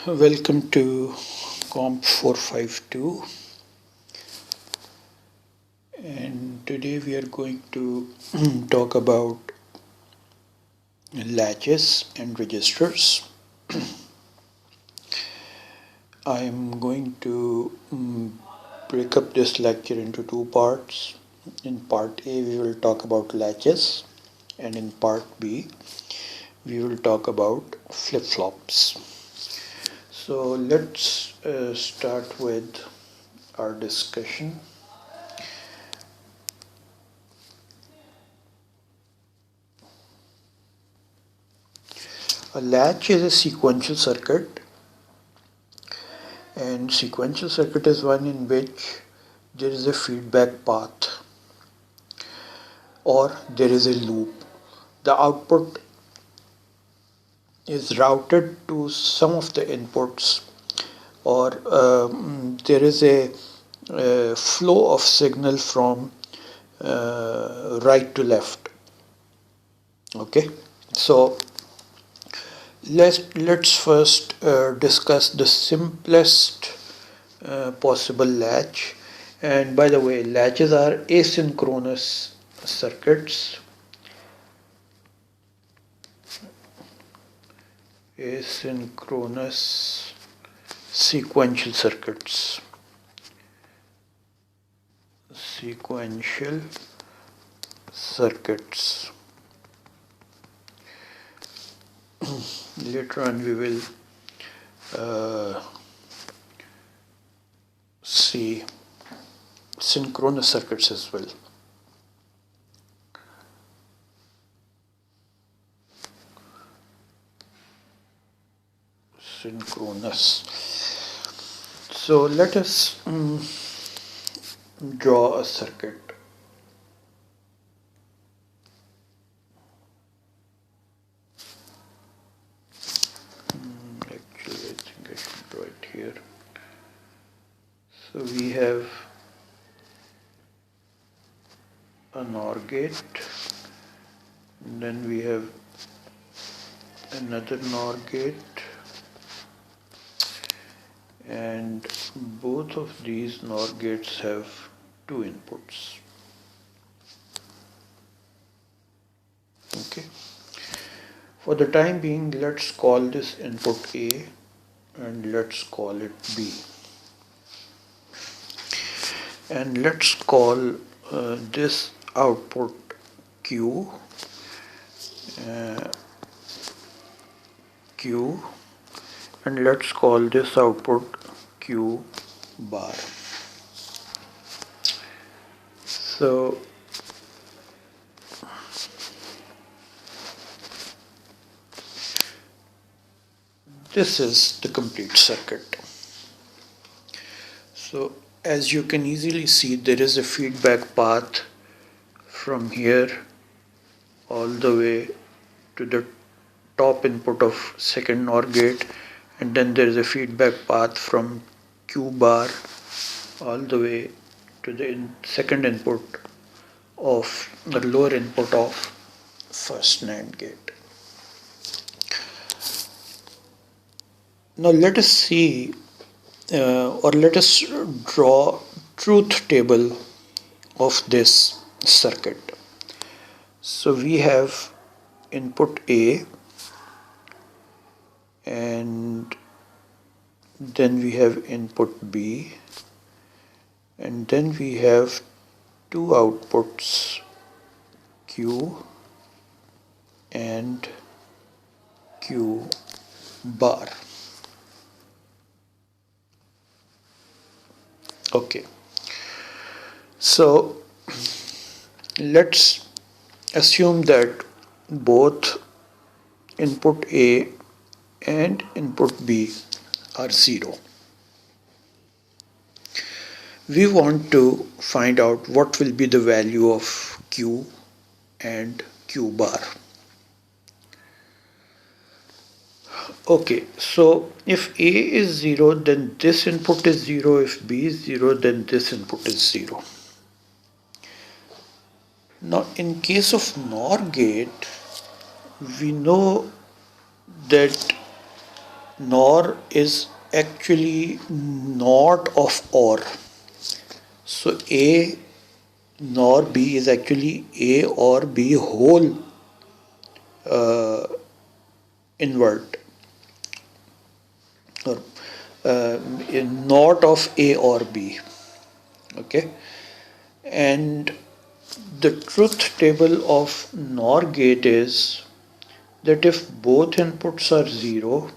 Welcome to comp452, and today we are going to talk about latches and registers. I am going to break up this lecture into two parts. In part A we will talk about latches, and in part B we will talk about flip-flops. So let's start with our discussion. A latch is a sequential circuit, and sequential circuit is one in which there is a feedback path or there is a loop. The output is routed to some of the inputs, or there is a flow of signal from right to left. Okay, so let's first discuss the simplest possible latch. And by the way, latches are asynchronous circuits. Asynchronous sequential circuits. Sequential circuits. Later on we will see synchronous circuits as well. Synchronous. So let us draw a circuit. Actually, I think I should draw it here. So we have a NOR gate, and then we have another NOR gate, and both of these NOR gates have two inputs. Okay. For the time being, let's call this input A and let's call it B. And let's call this output Q, and let's call this output Q bar. So this is the complete circuit. So as you can easily see, there is a feedback path from here all the way to the top input of second NOR gate, and then there is a feedback path from Q bar all the way to the second input of the lower input of first NAND gate. Now let us see or let us draw truth table of this circuit. So we have input A, and then we have input B, and then we have two outputs Q and Q bar. Okay, so let's assume that both input A and input B are 0. We want to find out what will be the value of Q and Q bar. Okay, so if A is 0, then this input is 0. If B is 0, then this input is 0. Now in case of NOR gate, we know that NOR is actually not of OR. So A NOR B is actually A or B whole invert, or not of A or B. Okay, and the truth table of NOR gate is that if both inputs are 0,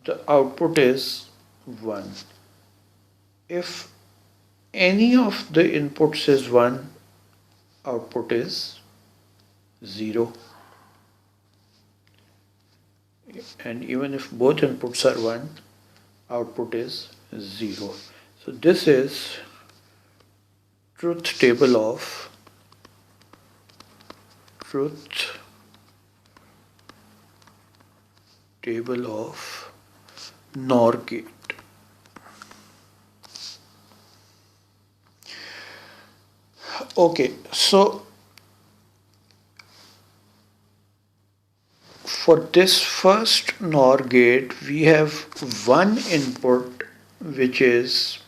the output is 1. If any of the inputs is 1, output is 0. And even if both inputs are 1, output is 0. So this is truth table of NOR gate. Okay, so for this first NOR gate, we have one input which is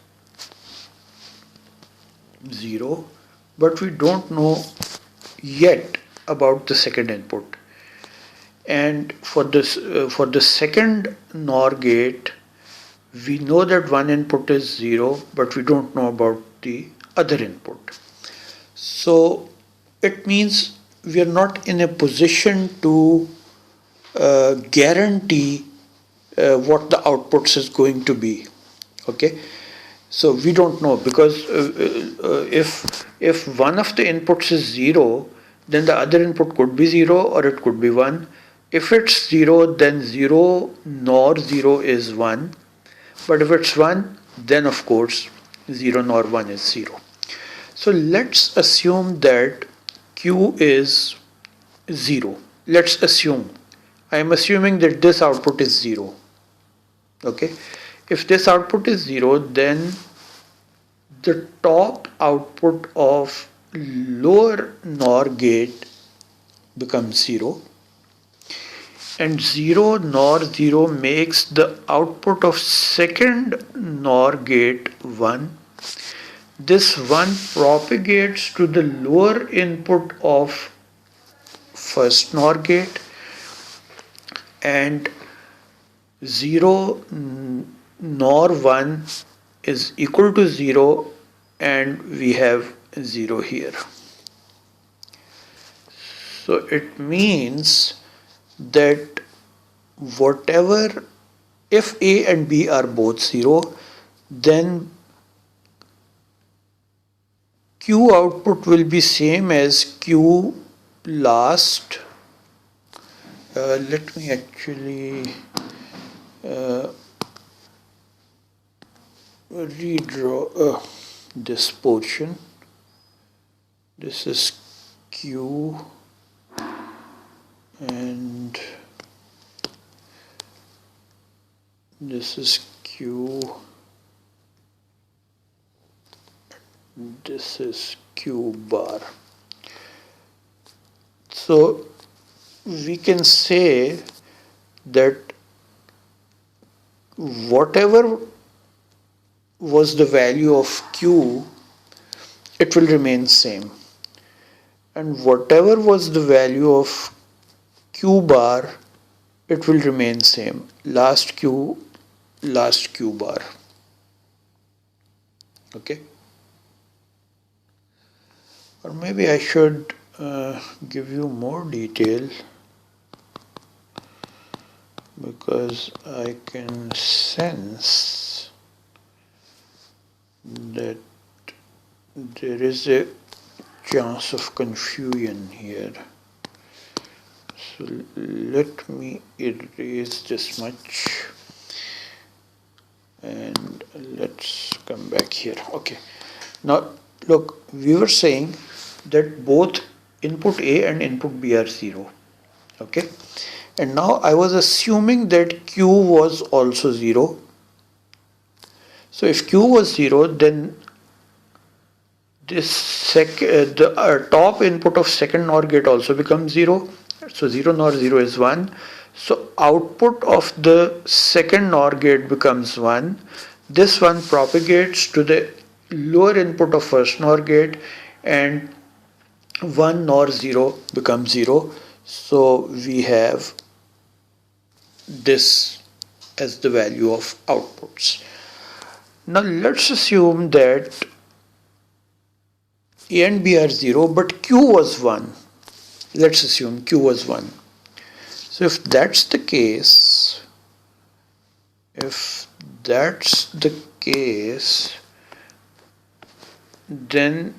0, but we don't know yet about the second input. And for the second NOR gate, we know that one input is 0, but we don't know about the other input. So it means we are not in a position to guarantee what the outputs is going to be. Okay, so we don't know, because if one of the inputs is 0, then the other input could be 0 or it could be 1. If it's 0, then 0 nor 0 is 1. But if it's 1, then of course 0 nor 1 is 0. So let's assume that Q is 0. Let's assume. I am assuming that this output is 0. Okay. If this output is 0, then the top output of lower NOR gate becomes 0. And 0 nor 0 makes the output of second NOR gate 1. This 1 propagates to the lower input of first NOR gate, and 0 nor 1 is equal to 0, and we have 0 here. So it means that whatever, if A and B are both 0, then Q output will be same as Q last. Let me actually redraw this portion. This is Q and this is Q. This is Q bar. So we can say that whatever was the value of Q, it will remain same. And whatever was the value of Q bar, it will remain same. Last Q bar. Okay. Or maybe I should give you more detail, because I can sense that there is a chance of confusion here. So let me erase this much and let's come back here. Okay. Now look, we were saying that both input A and input B are 0. Okay. And now I was assuming that Q was also 0. So if Q was 0, then this the top input of second NOR gate also becomes 0, So 0 NOR 0 is 1. So output of the second NOR gate becomes 1. This one propagates to the lower input of first NOR gate, and 1 NOR 0 becomes 0. So we have this as the value of outputs. Now let's assume that A and B are 0 but Q was 1. Let's assume Q was 1. So if that's the case, then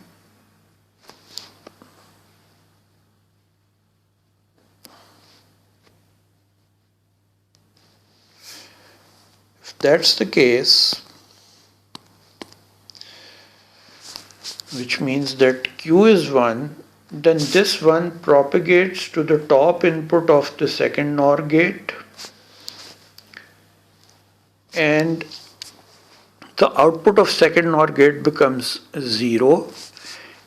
which means that Q is 1, then this one propagates to the top input of the second NOR gate, and the output of second NOR gate becomes 0,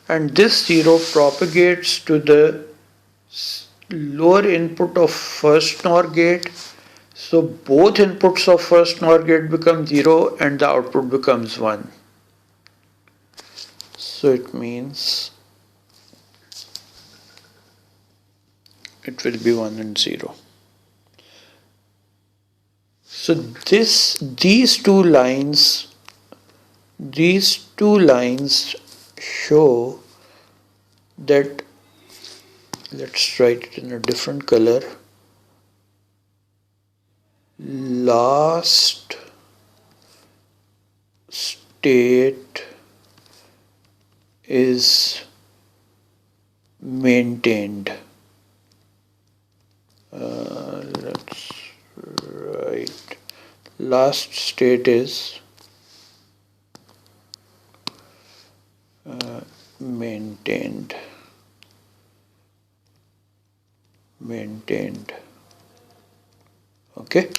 and this 0 propagates to the lower input of first NOR gate. So both inputs of first NOR gate become 0 and the output becomes 1. So it means it will be 1 and 0. So these two lines show that, let's write it in a different color. Last state is maintained. Let's write last state is maintained. Okay,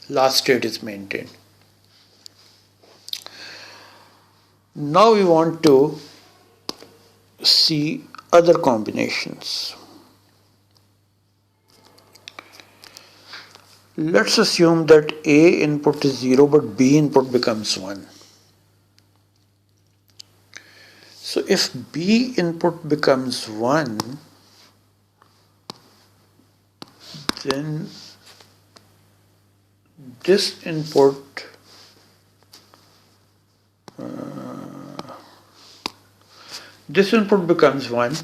last state is maintained. Now we want to see other combinations. Let's assume that A input is 0 but B input becomes 1. So if B input becomes 1, then this input becomes 1.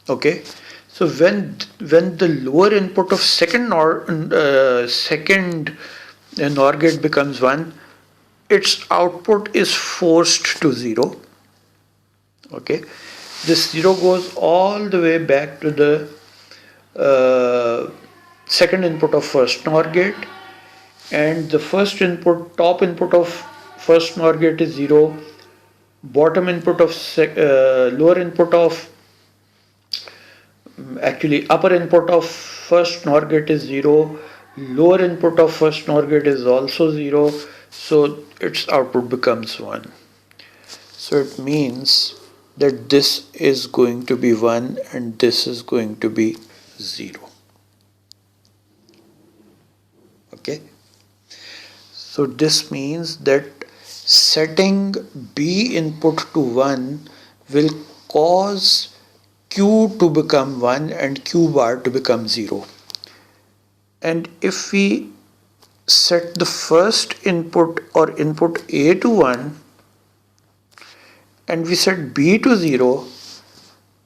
Okay, so when the lower input of second NOR gate becomes 1, its output is forced to 0. Okay, this 0 goes all the way back to the second input of first NOR gate, and the top input of first NOR gate is 0, bottom input of lower input of upper input of first NOR gate is 0, lower input of first NOR gate is also 0, so its output becomes 1. So it means that this is going to be 1 and this is going to be 0. Okay, so this means that setting B input to 1 will cause Q to become 1 and Q bar to become 0. And if we set the first input or input A to 1 and we set B to 0,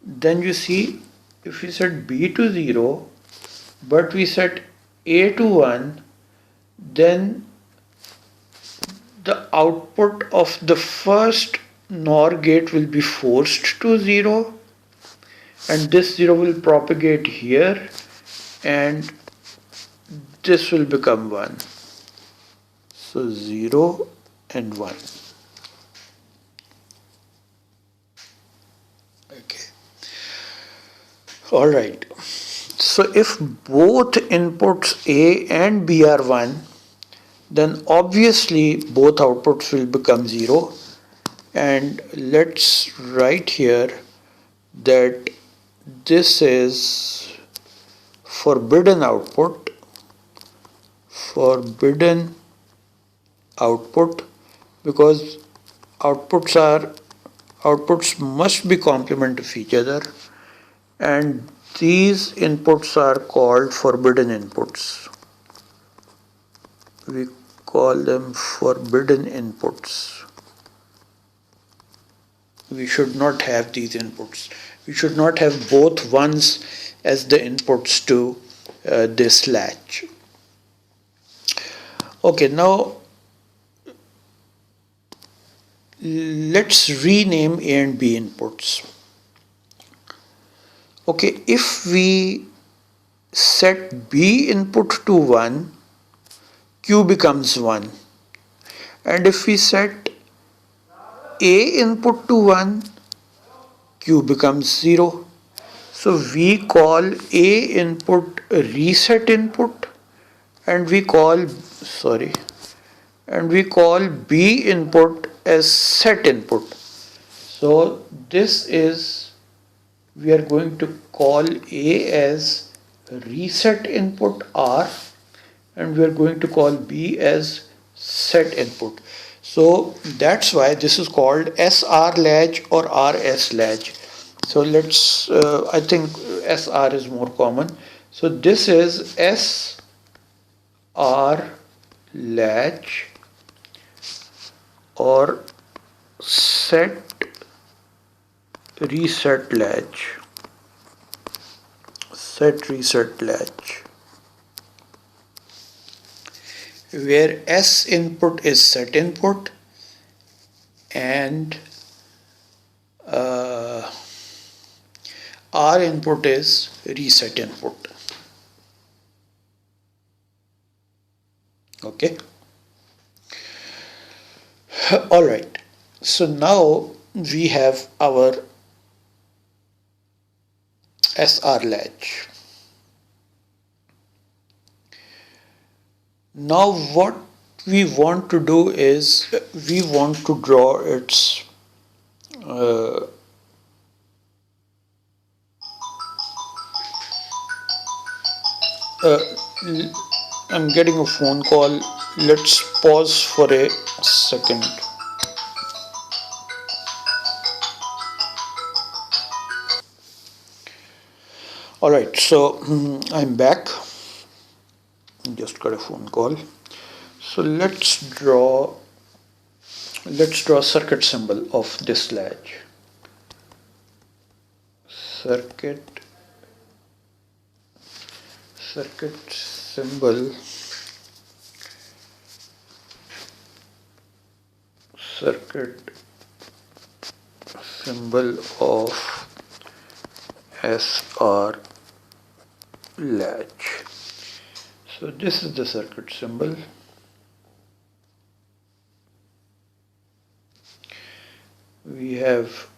then you see, if we set B to 0 but we set A to 1, then the output of the first NOR gate will be forced to 0, and this 0 will propagate here and this will become 1. So 0 and 1. Okay. Alright. So if both inputs A and B are 1, then obviously both outputs will become 0. And let's write here that this is forbidden output, because outputs must be complement of each other, and these inputs are called forbidden inputs. We call them forbidden inputs. We should not have these inputs. We should not have both ones as the inputs to this latch. Okay, now let's rename A and B inputs. Okay, if we set B input to 1, Q becomes 1. And if we set A input to 1, Q becomes 0. So we call A input reset input, and we call B input as set input. So this is, we are going to call A as reset input R, and we are going to call B as set input. So that's why this is called SR latch or RS latch. So let's, I think SR is more common. So this is SR latch or set reset latch. Set reset latch, where S input is set input and R input is reset input. Okay. All right. So now we have our SR latch. Now what we want to do is we want to draw its I'm getting a phone call. Let's pause for a second. All right, so I'm back. Just got a phone call. So let's draw circuit symbol of this latch. Circuit symbol of SR latch. So this is the circuit symbol. We have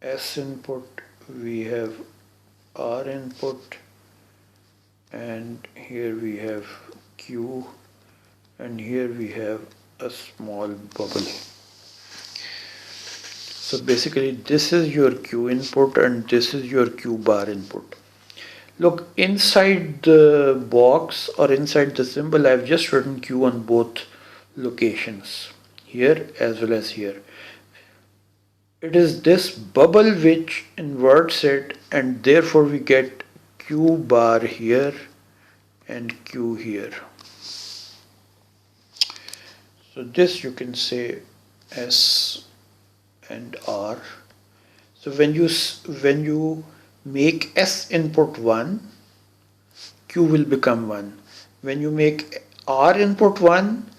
S input, we have R input, and here we have Q, and here we have a small bubble. So basically this is your Q input and this is your Q bar input. Look, inside the box or inside the symbol, I've just written Q on both locations, here as well as here. It is this bubble which inverts it, and therefore we get Q bar here and Q here. So this you can say S and R. So when you make S input 1, Q will become 1. When you make R input 1,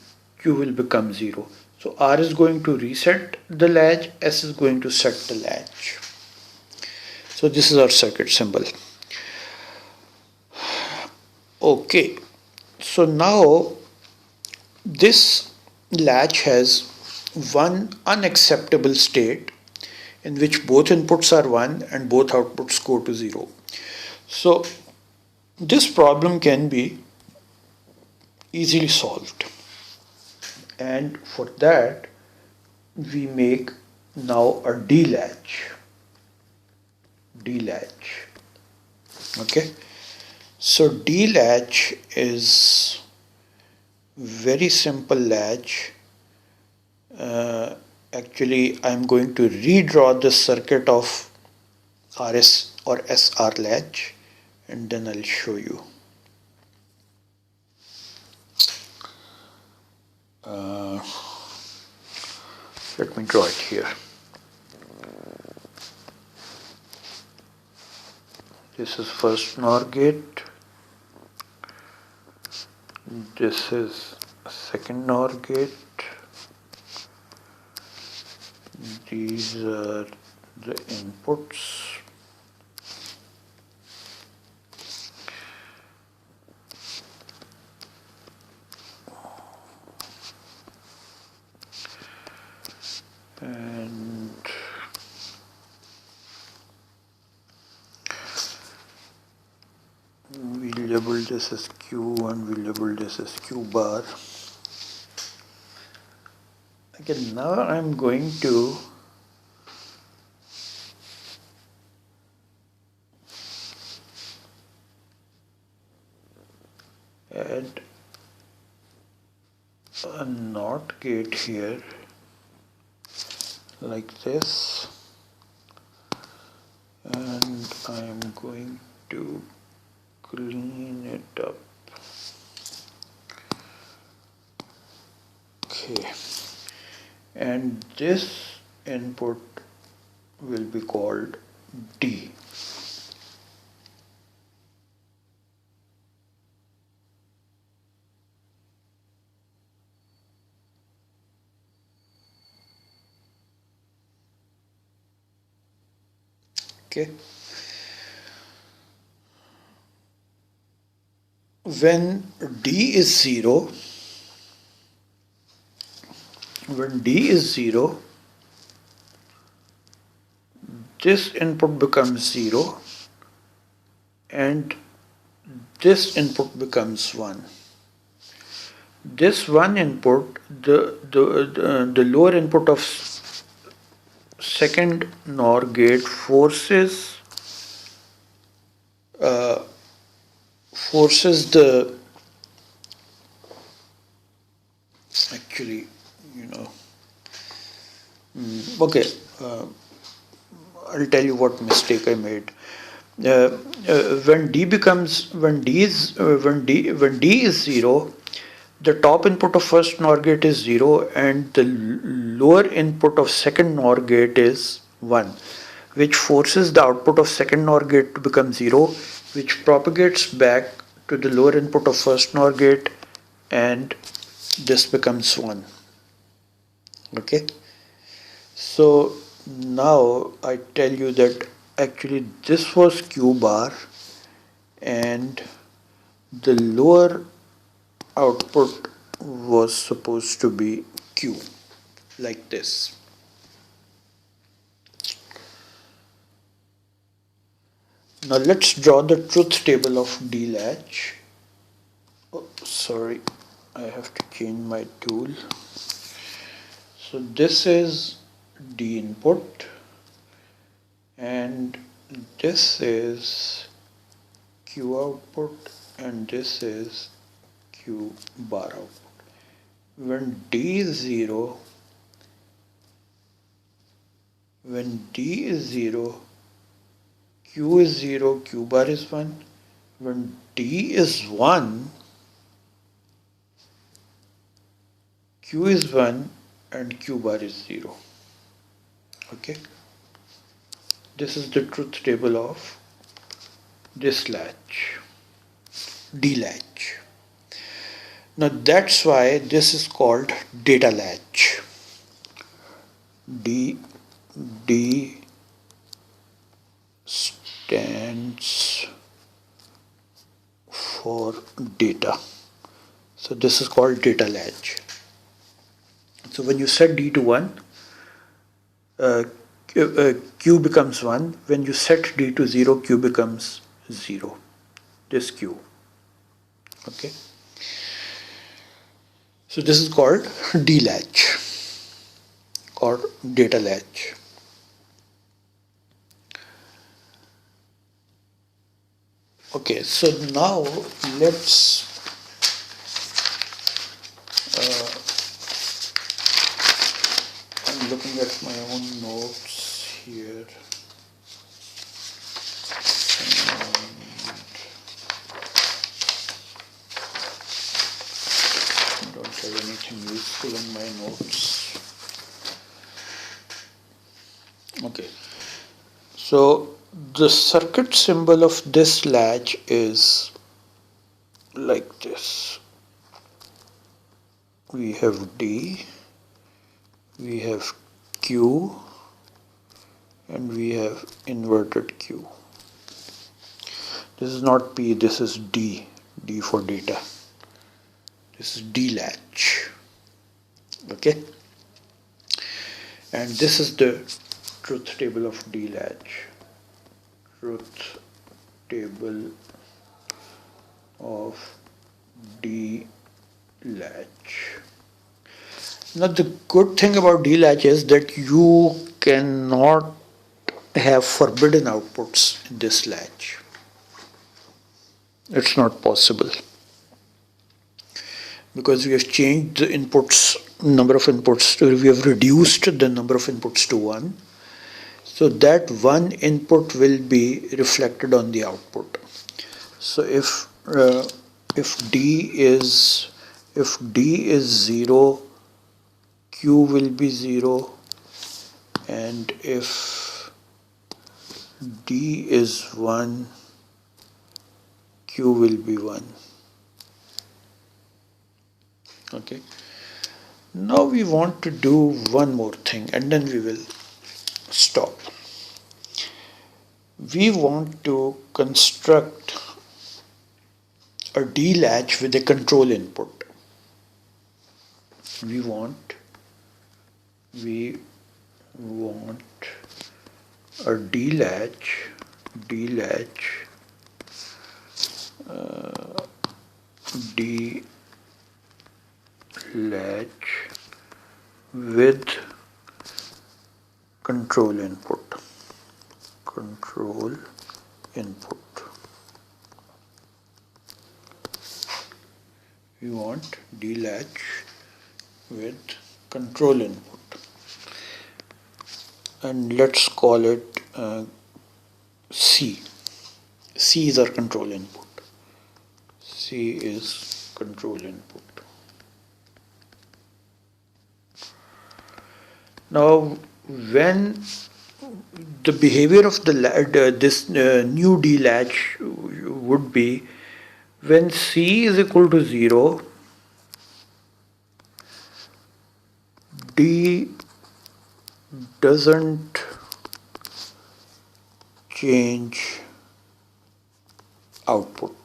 Q will become 0. So R is going to reset the latch, S is going to set the latch. So this is our circuit symbol. Okay, so now this latch has one unacceptable state in which both inputs are 1 and both outputs go to 0. So this problem can be easily solved, and for that we make now a D latch. Okay, So D latch is very simple latch. Actually, I'm going to redraw the circuit of RS or SR latch, and then I'll show you. Let me draw it here. This is first NOR gate. This is second NOR gate. These are the inputs. And we label this as Q1, we label this as Q bar. Okay, now I'm going to add a NOT gate here like this, and I'm going to clean it up. Okay, and this input will be called D. Okay. When D is 0, this input becomes 0 and this input becomes 1. This one input, the lower input of second NOR gate forces the, actually, okay, I'll tell you what mistake I made. When D is 0, the top input of first NOR gate is 0 and the lower input of second NOR gate is 1, which forces the output of second NOR gate to become 0, which propagates back to the lower input of first NOR gate, and this becomes 1. Okay, so now I tell you that actually this was Q bar and the lower output was supposed to be Q, like this. Now let's draw the truth table of D latch. Oh, sorry, I have to change my tool. So this is D input and this is Q output and this is Q bar output. When D is 0, Q is 0, Q bar is 1. When D is 1, Q is 1 and Q bar is 0. Okay, this is the truth table of this latch, D latch. Now that's why this is called data latch. D stands for data. So this is called data latch. So when you set D to 1, Q becomes 1. When you set D to 0, Q becomes 0. This Q. Okay. So this is called D latch or data latch. Okay, so now let's I'm looking at my own notes here. I don't have anything useful in my notes. Okay, so the circuit symbol of this latch is like this. We have D, we have Q, and we have inverted Q. This is not P, this is D, D for data. This is D latch. Okay, and this is the truth table of D latch. Truth table of D latch. Now the good thing about D latch is that you cannot have forbidden outputs in this latch. It's not possible because we have changed the inputs, number of inputs, we have reduced the number of inputs to 1. So that one input will be reflected on the output. So if D is 0, Q will be 0, and if D is 1, Q will be 1. Okay. Now we want to do one more thing and then we will stop. We want to construct a D latch with a control input. We want a D latch with control input. We want D latch with control input, and let's call it C. C is our control input. C is control input. Now, when the behavior of this new D latch would be when C is equal to 0, D doesn't change output.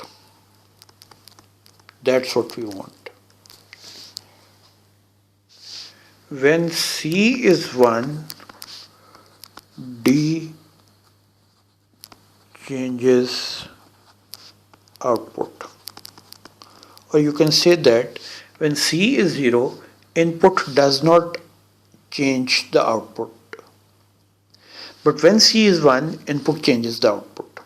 That's what we want. When C is 1, D changes output. Or you can say that when C is 0, input does not change the output. But when C is 1, input changes the output.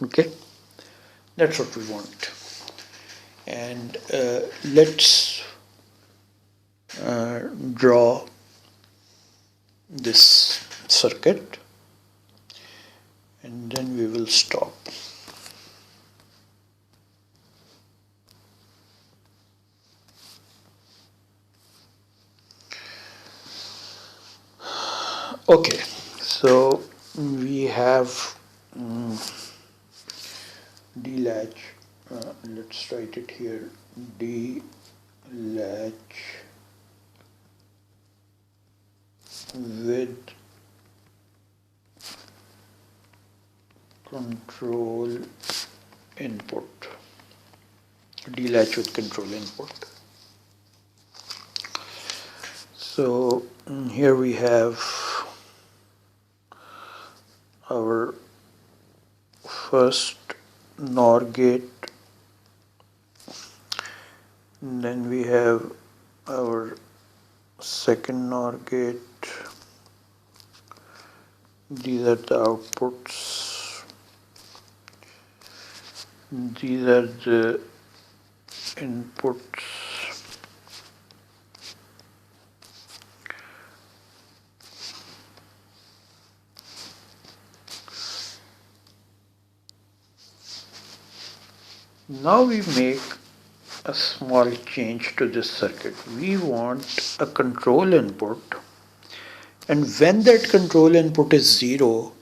Okay? That's what we want. And let's draw this circuit and then we will stop. Okay, so we have D latch, let's write it here, D latch with control input. D latch with control input. So here we have our first NOR gate, then we have our second NOR gate. These are the outputs These are the inputs. Now we make a small change to this circuit. We want a control input, and when that control input is 0,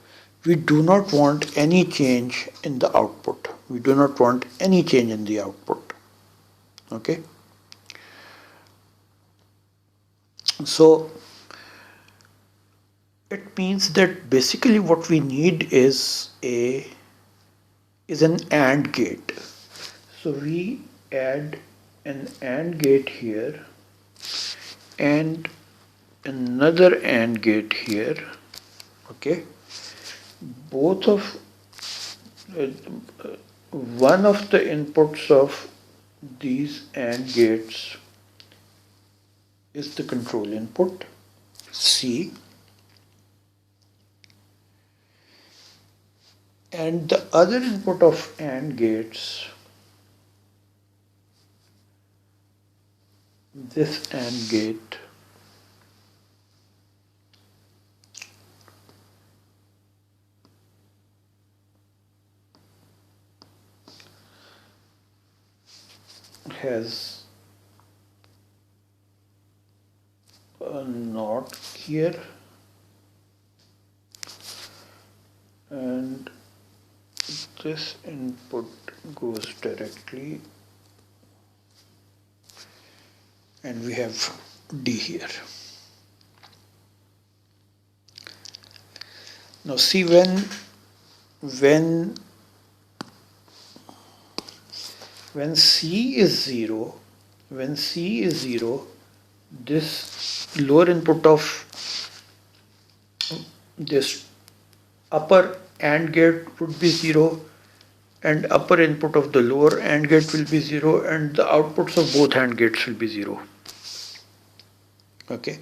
we do not want any change in the output. We do not want any change in the output. Okay. So it means that basically what we need is an AND gate. So we add an AND gate here and another AND gate here. Okay. Both of one of the inputs of these AND gates is the control input C, and the other input of AND gates, this AND gate, has a NOT here, and this input goes directly, and we have D here. Now see, when C is 0, this lower input of this upper AND gate would be 0, and upper input of the lower AND gate will be 0, and the outputs of both AND gates will be 0. Okay.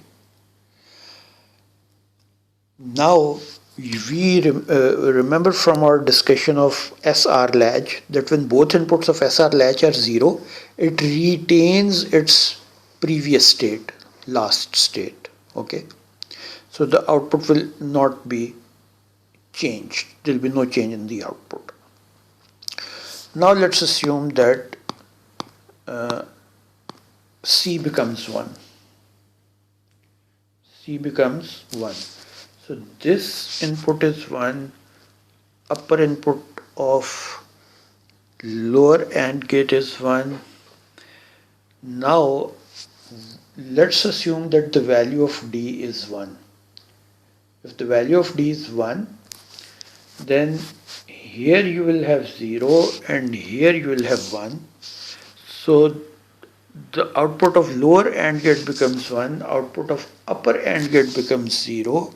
Now we remember from our discussion of SR latch that when both inputs of SR latch are 0, it retains its previous state, last state. Okay. So the output will not be changed. There will be no change in the output. Now let's assume that C becomes 1. C becomes 1. So this input is 1, upper input of lower AND gate is 1. Now let's assume that the value of D is 1. If the value of D is 1, then here you will have 0 and here you will have 1. So the output of lower AND gate becomes 1, output of upper AND gate becomes 0,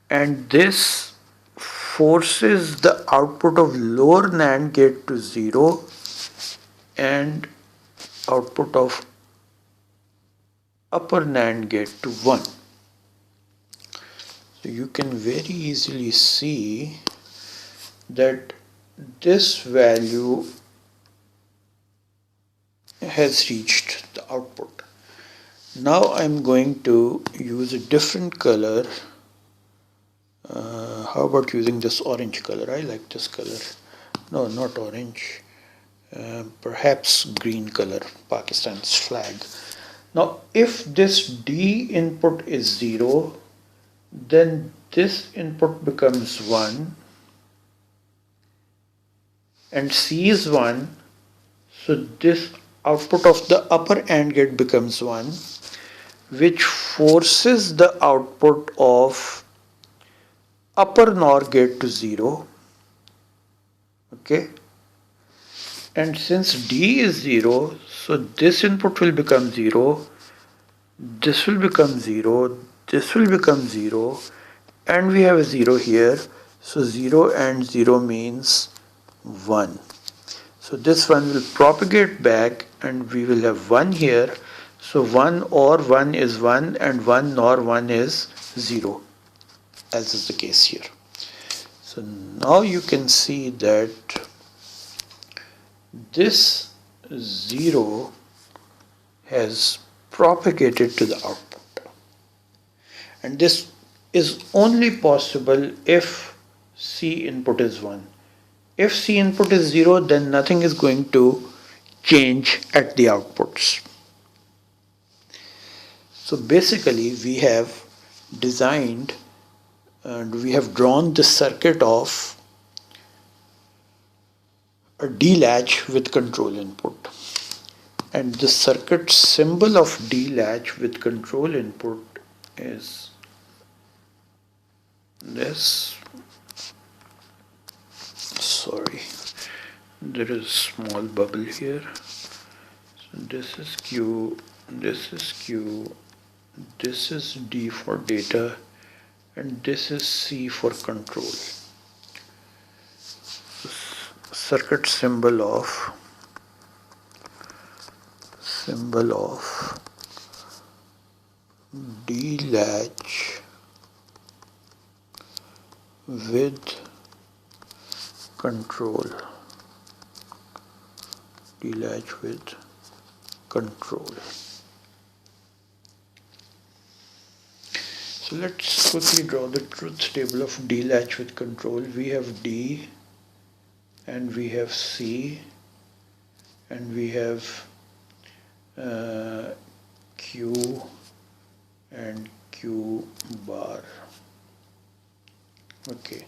and this forces the output of lower NAND gate to 0 and output of upper NAND gate to 1. So you can very easily see that this value has reached the output. Now I'm going to use a different color. How about using this orange color? I like this color. No, not orange. Perhaps green color, Pakistan's flag. Now if this D input is 0, then this input becomes 1 and C is 1, so this output of the upper AND gate becomes 1, which forces the output of upper NOR gate to 0. Okay, and since D is 0, so this input will become 0, this will become 0, this will become 0, and we have a 0 here. So 0 and 0 means 1. So this one will propagate back and we will have 1 here. So 1 or 1 is 1 and 1 nor 1 is 0, as is the case here. So now you can see that this 0 has propagated to the output, and this is only possible if C input is 1. If C input is 0, then nothing is going to change at the outputs. So basically we have designed and we have drawn the circuit of a D-latch with control input. And the circuit symbol of D-latch with control input is this. Sorry, there is a small bubble here. So this is Q, this is Q, this is D for data, and this is C for control. Circuit symbol of D-latch with control. D-latch with control. So let's quickly draw the truth table of D-latch with control. We have D and we have C and we have Q and Q bar. Okay.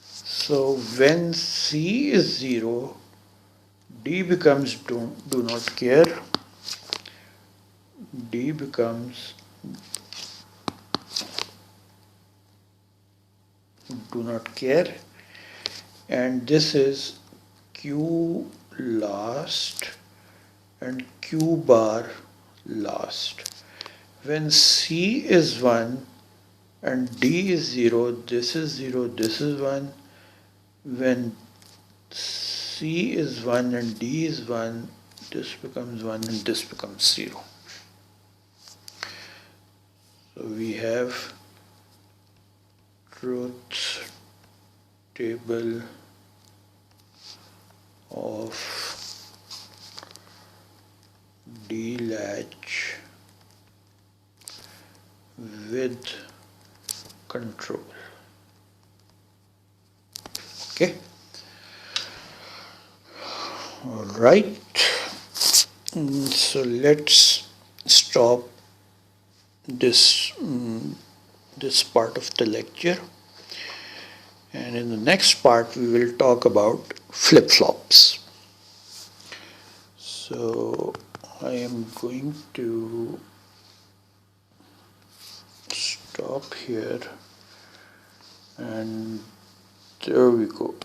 So when C is 0, D becomes do not care. D becomes do not care, and this is Q last and Q bar last. When C is 1 and D is 0, this is 0, this is 1. When C is 1 and D is 1, this becomes 1 and this becomes 0. So we have truth table of D-latch with control. Okay. All right. So let's stop this this part of the lecture, and in the next part we will talk about flip-flops. So I am going to stop here, and there we go.